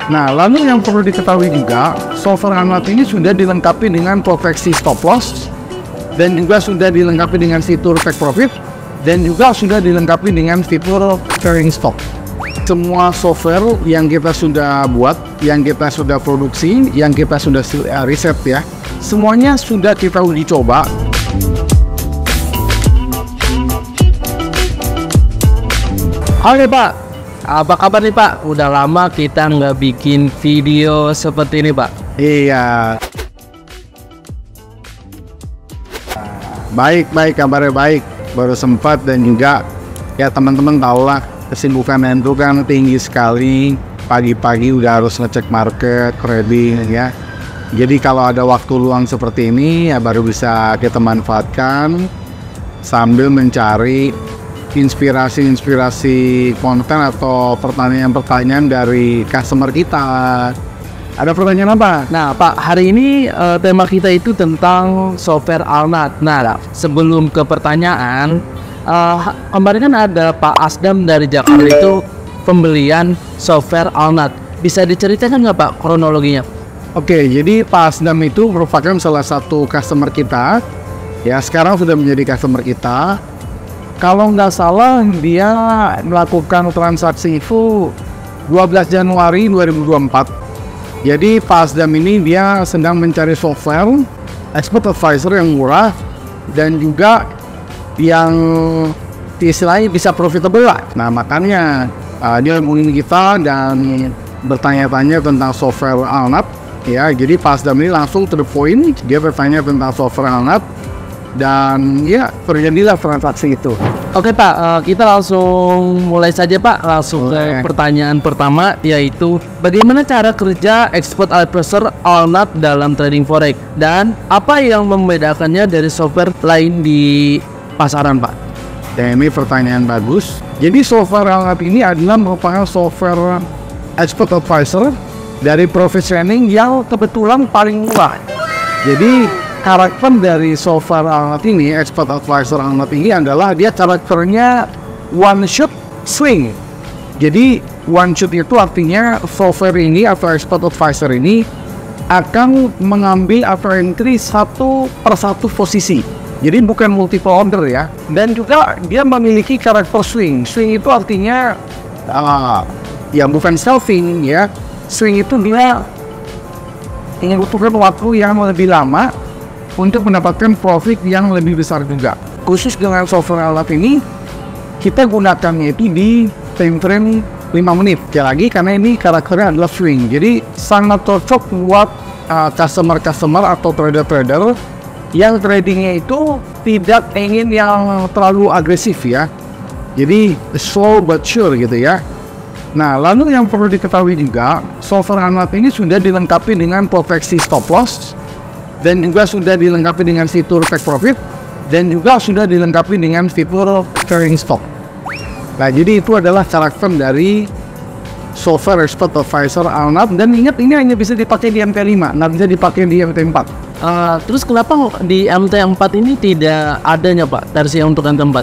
Nah, lalu yang perlu diketahui juga, software Alnat ini sudah dilengkapi dengan proteksi stop loss, dan juga sudah dilengkapi dengan fitur take profit, dan juga sudah dilengkapi dengan fitur clearing stop. Semua software yang kita sudah buat, yang kita sudah produksi, yang kita sudah riset ya, semuanya sudah kita uji coba. Oke Pak, apa kabar nih Pak? Udah lama kita nggak bikin video seperti ini Pak. Iya. Baik, kabarnya baik. Baru sempat dan juga ya teman-teman tahulah kesibukan itu kan tinggi sekali. Pagi-pagi udah harus ngecek market, trading ya. Jadi kalau ada waktu luang seperti ini ya baru bisa kita manfaatkan sambil mencari inspirasi konten atau pertanyaan-pertanyaan dari customer kita. Ada pertanyaan apa? Nah Pak, hari ini tema kita itu tentang software Alnat. Nah, sebelum ke pertanyaan, kemarin kan ada Pak Asdam dari Jakarta itu pembelian software Alnat. Bisa diceritakan nggak Pak kronologinya? Oke, jadi Pak Asdam itu merupakan salah satu customer kita. Ya, sekarang sudah menjadi customer kita. Kalau nggak salah, dia melakukan transaksi itu 12 Januari 2024. Jadi Pak Asdam ini dia sedang mencari software expert advisor yang murah dan juga yang istilahnya bisa profitable lah. Nah makanya dia hubungin kita dan bertanya-tanya tentang software Alnat. Ya, jadi Pak Asdam ini langsung to the point, dia bertanya tentang software Alnat dan ya terjadilah transaksi itu. Oke Pak, kita langsung mulai saja Pak, langsung ke pertanyaan pertama, yaitu bagaimana cara kerja expert advisor Alnat dalam trading forex dan apa yang membedakannya dari software lain di pasaran Pak? Dan ini pertanyaan bagus. Jadi software Alnat ini adalah merupakan software expert advisor dari Profit Training yang kebetulan paling murah. Jadi karakter dari software Alnat ini, expert advisor Alnat ini adalah dia karakternya one shot swing. Jadi one shot itu artinya software ini atau expert advisor ini akan mengambil atau entry satu persatu posisi. Jadi bukan multiple order ya. Dan juga dia memiliki karakter swing. Swing itu artinya ya bukan selfing ya. Swing itu dia ingin butuhkan waktu yang lebih lama untuk mendapatkan profit yang lebih besar juga. Khusus dengan software Alnat ini, kita gunakannya itu di time frame 5 menit. Sekali lagi karena ini karakternya adalah swing. Jadi sangat cocok buat customer atau trader-trader yang tradingnya itu tidak ingin yang terlalu agresif ya. Jadi slow but sure gitu ya. Nah, lalu yang perlu diketahui juga, software Alnat ini sudah dilengkapi dengan proteksi stop loss, dan juga sudah dilengkapi dengan fitur take profit, dan juga sudah dilengkapi dengan fitur clearing stop. Nah, jadi itu adalah karakter dari software expert advisor Alnat, dan ingat ini hanya bisa dipakai di MT5, nggak bisa dipakai di MT4. Terus kenapa di MT4 ini tidak adanya Pak versi untuk MT4?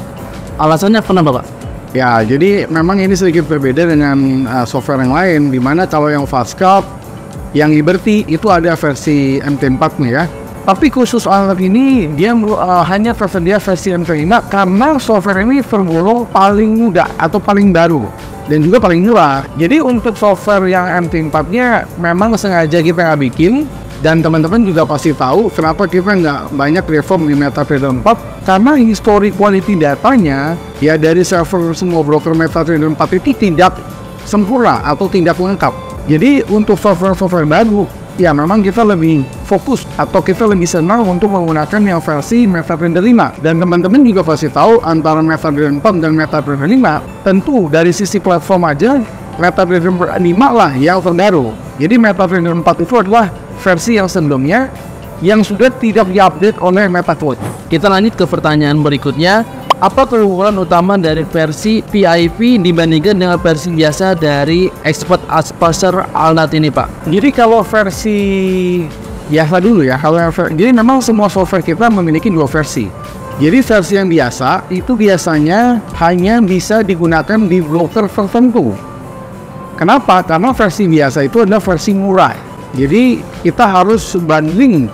Alasannya kenapa Pak? Ya, jadi memang ini sedikit berbeda dengan software yang lain, dimana kalau yang Fastcap, yang Liberty itu ada versi MT4 nih ya. Tapi khusus Alnat ini dia hanya tersedia versi MT5 karena software ini tergolong paling mudah atau paling baru dan juga paling murah. Jadi untuk software yang MT4-nya memang sengaja kita nggak bikin, dan teman-teman juga pasti tahu kenapa kita nggak banyak reform di MetaTrader 4, karena history quality datanya ya dari server semua broker MetaTrader 4 itu tidak sempurna atau tidak lengkap. Jadi untuk software baru, ya memang kita lebih fokus atau kita lebih senang untuk menggunakan yang versi MetaTrader 5. Dan teman-teman juga pasti tahu antara MetaTrader 4 dan MetaTrader 5, tentu dari sisi platform aja MetaTrader 5 lah yang terbaru. Jadi MetaTrader 4 itu adalah versi yang sebelumnya yang sudah tidak diupdate oleh MetaTrader. Kita lanjut ke pertanyaan berikutnya. Apa keunggulan utama dari versi VIP dibandingkan dengan versi biasa dari expert advisor Alnat ini Pak? Jadi kalau versi biasa dulu ya, jadi memang semua software kita memiliki dua versi. Jadi versi yang biasa itu biasanya hanya bisa digunakan di broker tertentu. Kenapa? Karena versi biasa itu adalah versi murah. Jadi kita harus banding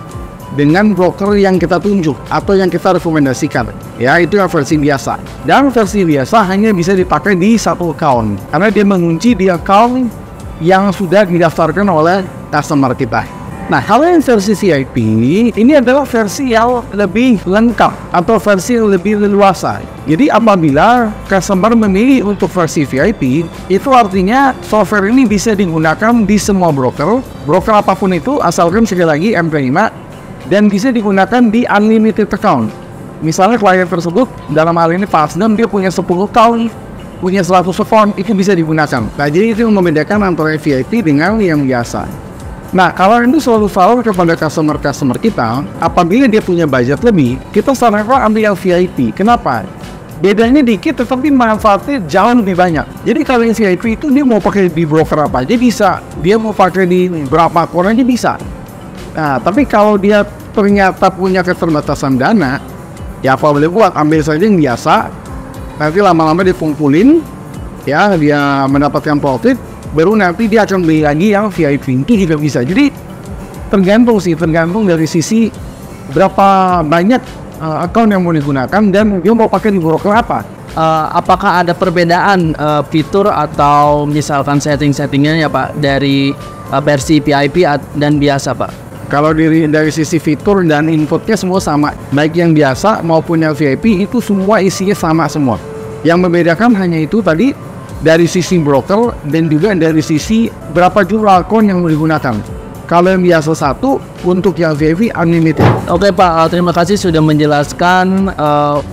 dengan broker yang kita tunjuk atau yang kita rekomendasikan. Ya, itu yang versi biasa. Dan versi biasa hanya bisa dipakai di satu account karena dia mengunci di account yang sudah didaftarkan oleh customer kita. Nah, kalau yang versi VIP ini adalah versi yang lebih lengkap atau versi yang lebih leluasa. Jadi apabila customer memilih untuk versi VIP, itu artinya software ini bisa digunakan di semua broker apapun itu, asalkan sekali lagi MP5, dan bisa digunakan di unlimited account. Misalnya klien tersebut, dalam hal ini Pak Asdam, dia punya 10 account, punya 100 account, itu bisa digunakan. Nah, jadi itu yang membedakan antara VIP dengan yang biasa. Nah, kalau itu selalu kepada customer kita, apabila dia punya budget lebih, kita sarankan ambil yang VIP. Kenapa? Bedanya dikit, tetapi manfaatnya jauh lebih banyak. Jadi kalau yang VIP itu dia mau pakai di broker apa aja bisa, dia mau pakai di berapa akun aja bisa. Nah, tapi kalau dia ternyata punya keterbatasan dana, ya apa boleh buat, ambil saja yang biasa. Nanti lama-lama dikumpulin, ya dia mendapatkan profit. Baru nanti dia akan beli lagi yang VIP, itu juga bisa. Jadi tergantung dari sisi berapa banyak account yang mau digunakan dan dia mau pakai di broker apa. Apakah ada perbedaan fitur atau misalkan setting-settingnya ya Pak dari versi VIP dan biasa Pak? Kalau dari sisi fitur dan inputnya semua sama, baik yang biasa maupun yang VIP itu semua isinya sama semua. Yang membedakan hanya itu tadi, dari sisi broker dan juga dari sisi berapa jumlah akun yang mau digunakan. Kalau yang biasa satu, untuk yang VIP unlimited. Oke Pak, terima kasih sudah menjelaskan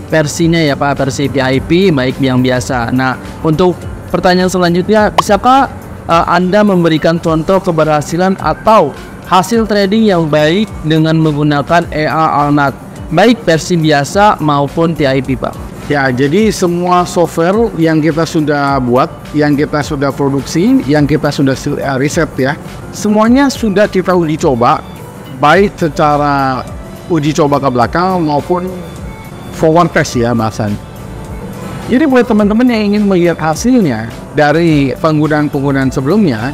versinya ya Pak, versi VIP baik yang biasa. Nah, untuk pertanyaan selanjutnya, bisakah Anda memberikan contoh keberhasilan atau hasil trading yang baik dengan menggunakan EA Alnat, baik versi biasa maupun VIP Pak? Ya, jadi semua software yang kita sudah buat, yang kita sudah produksi, yang kita sudah riset ya, semuanya sudah kita uji coba, baik secara uji coba ke belakang maupun forward test ya bahasan. Jadi buat teman-teman yang ingin melihat hasilnya dari penggunaan sebelumnya,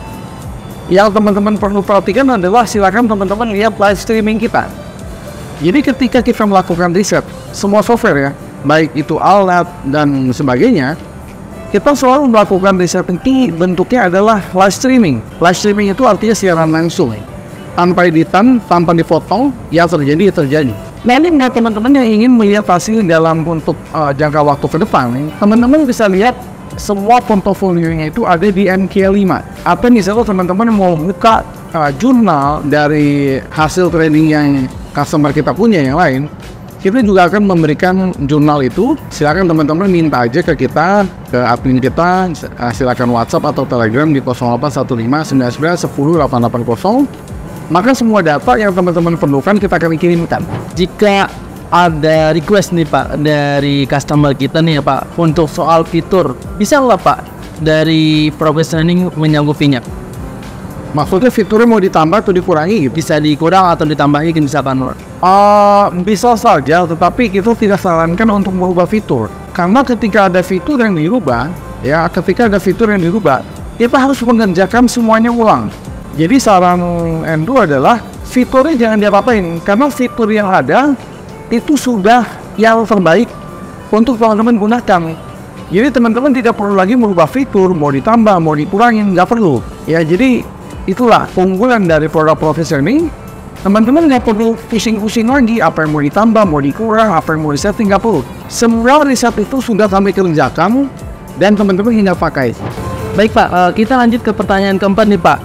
yang teman-teman perlu perhatikan adalah silakan teman-teman lihat live streaming kita. Jadi ketika kita melakukan riset, semua software ya, baik itu Alnat dan sebagainya, kita selalu melakukan riset ini bentuknya adalah live streaming. Live streaming itu artinya siaran langsung, tanpa editan, tanpa dipotong, yang terjadi. Nah, ini teman-teman yang ingin melihat hasil dalam untuk jangka waktu ke depan, teman-teman bisa lihat semua portofolionya itu ada di MK5. Atau misalnya teman-teman mau buka jurnal dari hasil trading yang customer kita punya yang lain, kita juga akan memberikan jurnal itu. Silakan teman-teman minta aja ke kita, ke admin kita, silakan WhatsApp atau Telegram di 081599108880. Maka semua data yang teman-teman perlukan kita akan kirimkan. Jika ada request nih Pak dari customer kita nih ya Pak untuk soal fitur, bisa nggak Pak dari Progress Trading menyanggupinya? Maksudnya fiturnya mau ditambah atau dikurangi gitu? Bisa dikurang atau ditambahi misalkan? Bisa saja, tetapi kita tidak sarankan untuk merubah fitur. Karena ketika ada fitur yang dirubah, kita harus mengerjakan semuanya ulang. Jadi saran Endo adalah fiturnya jangan diapa-apain, karena fitur yang ada itu sudah yang terbaik untuk teman-teman gunakan. Jadi teman-teman tidak perlu lagi merubah fitur, mau ditambah, mau dikurangin, nggak perlu. Ya, jadi itulah keunggulan dari produk Progress ini. Teman-teman nggak perlu pusing-pusing lagi apa yang mau ditambah, mau dikurang, apa yang mau disetting, nggak perlu. Semua riset itu sudah kami kerjakan dan teman-teman tinggal pakai. Baik Pak, kita lanjut ke pertanyaan keempat nih Pak.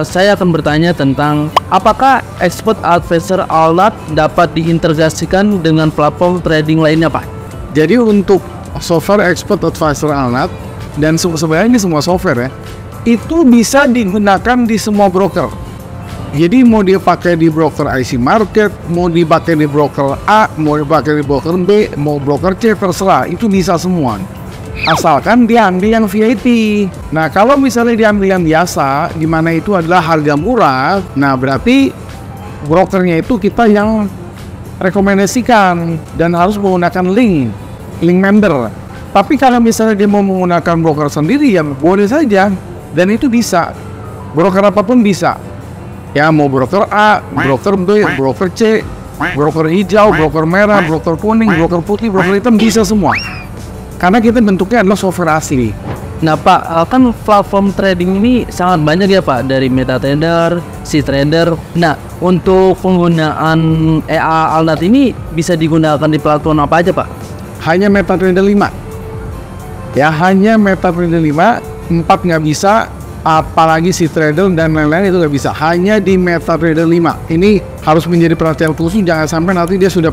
Saya akan bertanya tentang apakah Expert Advisor Alnat dapat diintegrasikan dengan platform trading lainnya Pak? Jadi untuk software Expert Advisor Alnat dan sebenarnya ini semua software ya, itu bisa digunakan di semua broker. Jadi mau dipakai di broker IC Market, mau dipakai di broker A, mau dipakai di broker B, mau broker C, terserah, itu bisa semua. Asalkan diambil yang VIP. Nah, kalau misalnya diambil yang biasa, di mana itu adalah harga murah, nah berarti brokernya itu kita yang rekomendasikan dan harus menggunakan link member. Tapi kalau misalnya dia mau menggunakan broker sendiri, ya boleh saja. Dan itu bisa, broker apapun bisa. Ya mau broker A, broker B, broker C, broker hijau, broker merah, broker kuning, broker putih, broker hitam, bisa semua. Karena kita bentuknya adalah software asli. Nah Pak, kan platform trading ini sangat banyak ya Pak, dari MetaTrader, C-Trader. Nah, untuk penggunaan EA Alnat ini bisa digunakan di platform apa aja Pak? Hanya MetaTrader 5. Ya, hanya MetaTrader 5, 4 nggak bisa, apalagi C-Trader dan lain-lain itu nggak bisa. Hanya di MetaTrader 5. Ini harus menjadi perhatian khusus, jangan sampai nanti dia sudah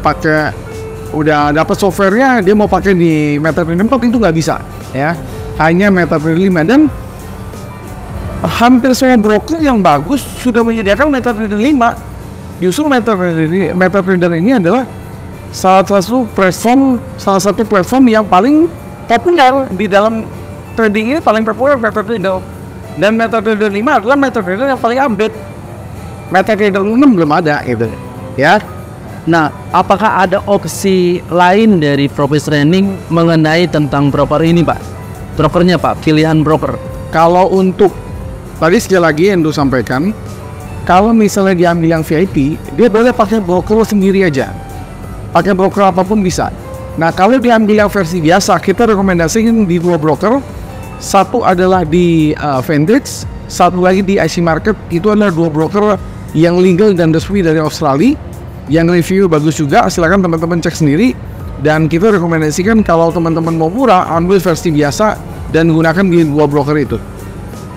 dapat softwarenya, dia mau pakai di MetaTrader 4, itu nggak bisa. Ya, hanya MetaTrader 5, dan hampir semua broker yang bagus sudah menyediakan MetaTrader 5. Justru MetaTrader ini adalah salah satu platform yang paling populer di dalam trading ini, paling populer MetaTrader. Dan MetaTrader 5 adalah MetaTrader yang paling update. MetaTrader 6 belum ada gitu. Ya. Nah, apakah ada opsi lain dari Profit Training mengenai tentang broker ini Pak? Brokernya Pak, pilihan broker. Kalau untuk tadi sekali lagi yang Endo sampaikan, kalau misalnya diambil yang VIP, dia boleh pakai broker sendiri aja. Pakai broker apapun bisa. Nah, kalau diambil yang versi biasa, kita rekomendasikan di 2 broker. Satu adalah di Vantage, satu lagi di IC Market. Itu adalah 2 broker yang legal dan resmi dari Australia. Yang review bagus juga, silakan teman-teman cek sendiri. Dan kita rekomendasikan kalau teman-teman mau murah, ambil versi biasa dan gunakan di 2 broker itu.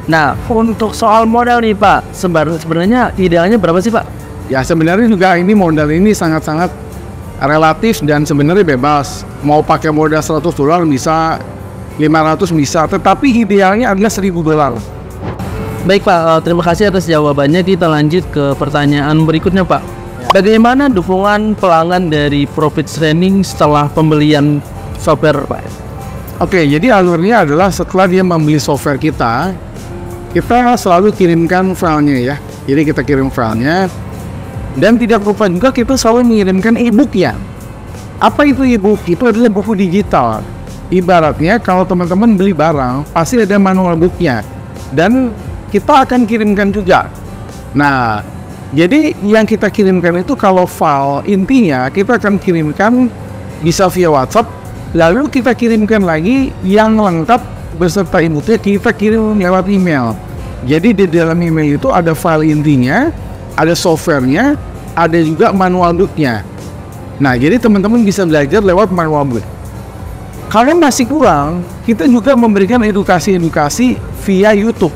Nah, untuk soal modal nih Pak, sebenarnya idealnya berapa sih Pak? Ya sebenarnya juga ini modal ini sangat-sangat relatif dan sebenarnya bebas. Mau pakai modal $100 bisa, 500 bisa, tetapi idealnya adalah $1.000. Baik Pak, terima kasih atas jawabannya. Kita lanjut ke pertanyaan berikutnya Pak. Bagaimana dukungan pelanggan dari Profit Training setelah pembelian software Pak? Oke, jadi alurnya adalah setelah dia membeli software kita selalu kirimkan filenya ya. Jadi kita kirim filenya, dan tidak lupa juga kita selalu mengirimkan e-booknya. Apa itu e-book? Itu adalah buku digital. Ibaratnya kalau teman-teman beli barang, pasti ada manual booknya, dan kita akan kirimkan juga. Nah, jadi yang kita kirimkan itu kalau file intinya kita akan kirimkan bisa via WhatsApp, lalu kita kirimkan lagi yang lengkap beserta e-booknya kita kirim lewat email. Jadi di dalam email itu ada file intinya, ada softwarenya, ada juga manual booknya. Nah, jadi teman-teman bisa belajar lewat manual book. Kalau masih kurang, kita juga memberikan edukasi-edukasi via YouTube.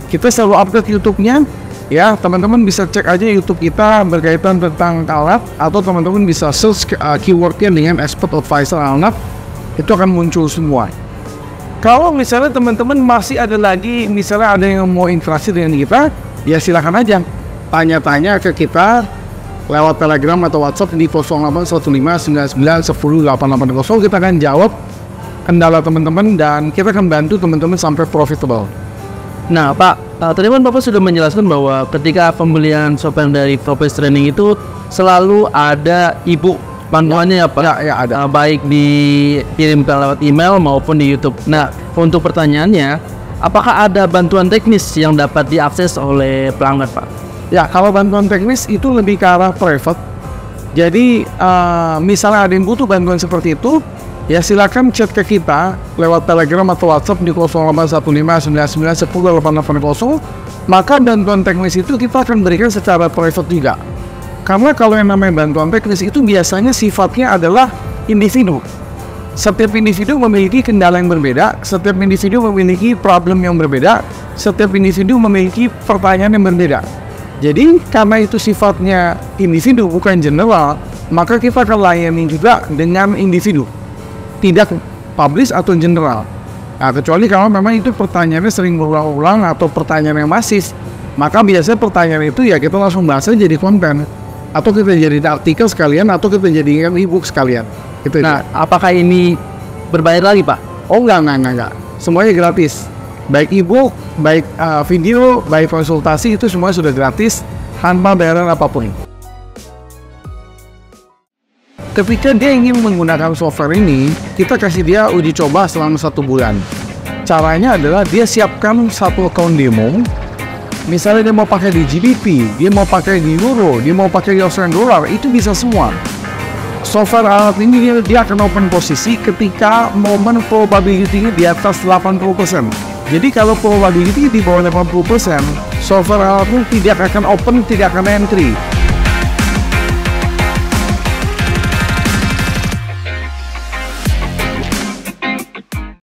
Kita selalu update YouTube-nya. Ya, teman-teman bisa cek aja YouTube kita berkaitan tentang Alnat, atau teman-teman bisa search keywordnya dengan Expert Advisor Alnat, itu akan muncul semua. Kalau misalnya teman-teman masih ada lagi, misalnya ada yang mau interaksi dengan kita, ya silakan aja tanya-tanya ke kita lewat Telegram atau WhatsApp di 081599108880. Kita akan jawab kendala teman-teman dan kita akan bantu teman-teman sampai profitable. Nah Pak, tadi kan Bapak sudah menjelaskan bahwa ketika pembelian software dari Profit Training itu selalu ada e-book panduannya ya Pak? Ya ada. Baik dikirimkan lewat email maupun di YouTube. Nah, untuk pertanyaannya, apakah ada bantuan teknis yang dapat diakses oleh pelanggan Pak? Ya, kalau bantuan teknis itu lebih ke arah private. Jadi misalnya ada yang butuh bantuan seperti itu, ya silakan chat ke kita lewat Telegram atau WhatsApp di 081599108880. Maka bantuan teknis itu kita akan berikan secara private juga. Karena kalau yang namanya bantuan teknis itu biasanya sifatnya adalah individu. Setiap individu memiliki kendala yang berbeda, setiap individu memiliki problem yang berbeda, setiap individu memiliki pertanyaan yang berbeda. Jadi karena itu sifatnya individu bukan general, maka kita akan layani juga dengan individu, tidak publish atau general. Nah, kecuali kalau memang itu pertanyaannya sering berulang-ulang atau pertanyaan yang masif, maka biasanya pertanyaan itu ya kita langsung bahas jadi konten, atau kita jadi artikel sekalian, atau kita jadikan e-book sekalian. Gitu. Nah, apakah ini berbayar lagi Pak? Oh enggak. Semuanya gratis. Baik e-book, baik video, baik konsultasi, itu semua sudah gratis tanpa bayaran apapun. Ketika dia ingin menggunakan software ini, kita kasih dia uji coba selama 1 bulan. caranya adalah dia siapkan satu account demo. Misalnya dia mau pakai di GBP, dia mau pakai di Euro, dia mau pakai di Australian Dollar, itu bisa semua. Software alat ini dia akan open posisi ketika momen probability di atas 80%. Jadi kalau probability di bawah 80%, software alat ini tidak akan open, tidak akan entry.